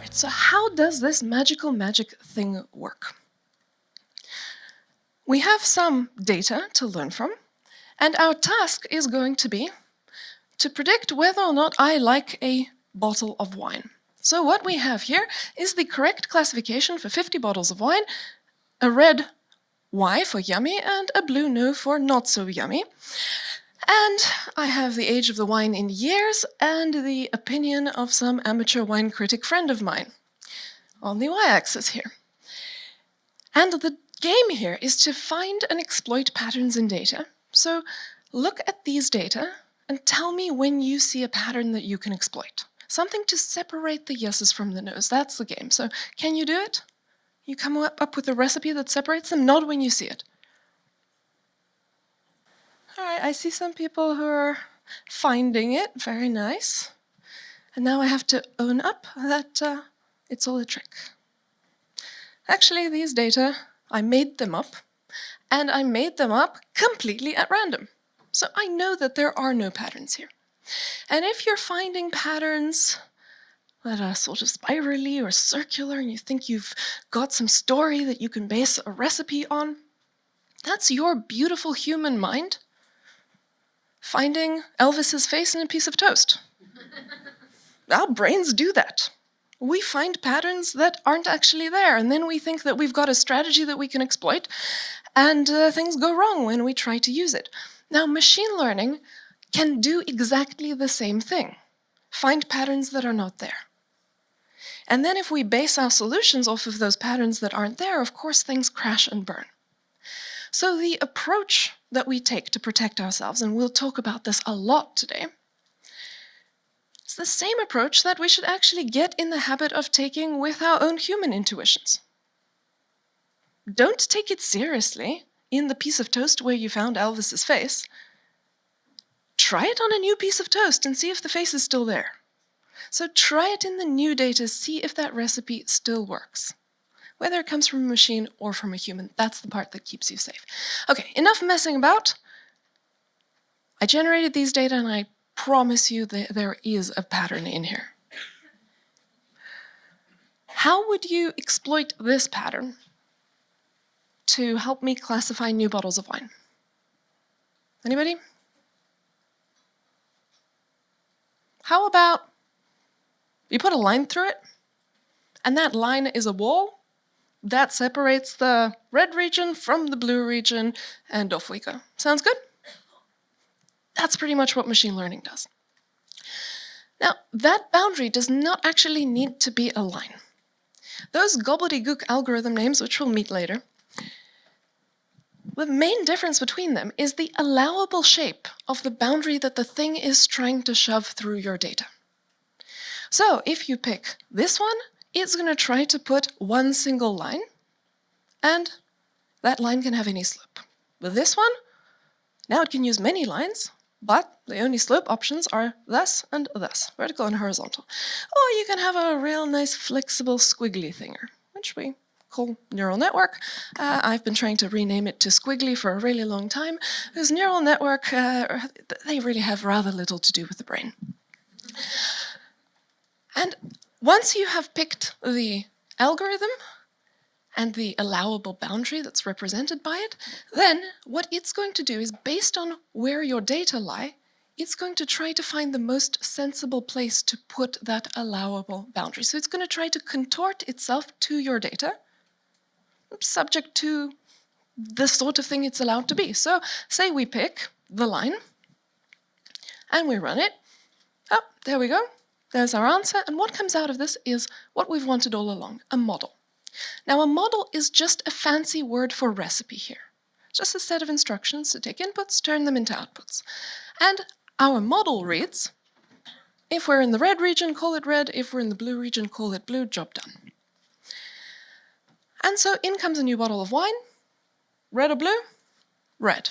Alright, so how does this magic thing work? We have some data to learn from, and our task is going to be to predict whether or not I like a bottle of wine. So what we have here is the correct classification for 50 bottles of wine, a red Y for yummy and a blue no for not so yummy. And I have the age of the wine in years and the opinion of some amateur wine critic friend of mine on the y-axis here. And the game here is to find and exploit patterns in data. So look at these data and tell me when you see a pattern that you can exploit. Something to separate the yeses from the nos. That's the game. So can you do it? You come up with a recipe that separates them? Nod when you see it. All right, I see some people who are finding it. Very nice. And now I have to own up that it's all a trick. Actually, these data, I made them up, and I made them up completely at random. So I know that there are no patterns here. And if you're finding patterns that are sort of spirally or circular, and you think you've got some story that you can base a recipe on, that's your beautiful human mind finding Elvis's face in a piece of toast. Our brains do that. We find patterns that aren't actually there, and then we think that we've got a strategy that we can exploit, and things go wrong when we try to use it. Now, machine learning can do exactly the same thing. Find patterns that are not there. And then if we base our solutions off of those patterns that aren't there, of course things crash and burn. So the approach that we take to protect ourselves, and we'll talk about this a lot today, it's the same approach that we should actually get in the habit of taking with our own human intuitions. Don't take it seriously in the piece of toast where you found Elvis's face. Try it on a new piece of toast and see if the face is still there. So try it in the new data, see if that recipe still works. Whether it comes from a machine or from a human, that's the part that keeps you safe. Okay, enough messing about. I generated these data and I promise you that there is a pattern in here. How would you exploit this pattern to help me classify new bottles of wine? Anybody? How about you put a line through it, and that line is a wall that separates the red region from the blue region, and off we go. Sounds good? That's pretty much what machine learning does. Now, that boundary does not actually need to be a line. Those gobbledygook algorithm names, which we'll meet later, the main difference between them is the allowable shape of the boundary that the thing is trying to shove through your data. So if you pick this one, it's going to try to put one single line, and that line can have any slope. With this one, now it can use many lines, but the only slope options are thus and thus, vertical and horizontal. Or you can have a real nice flexible squiggly thinger, which we call neural network. I've been trying to rename it to squiggly for a really long time, because neural network, they really have rather little to do with the brain. And once you have picked the algorithm and the allowable boundary that's represented by it, then what it's going to do is, based on where your data lie, it's going to try to find the most sensible place to put that allowable boundary. So it's going to try to contort itself to your data, subject to the sort of thing it's allowed to be. So say we pick the line, and we run it. Oh, there we go. There's our answer, and what comes out of this is what we've wanted all along, a model. Now, a model is just a fancy word for recipe here. Just a set of instructions to take inputs, turn them into outputs. And our model reads, if we're in the red region, call it red. If we're in the blue region, call it blue. Job done. And so in comes a new bottle of wine. Red or blue? Red.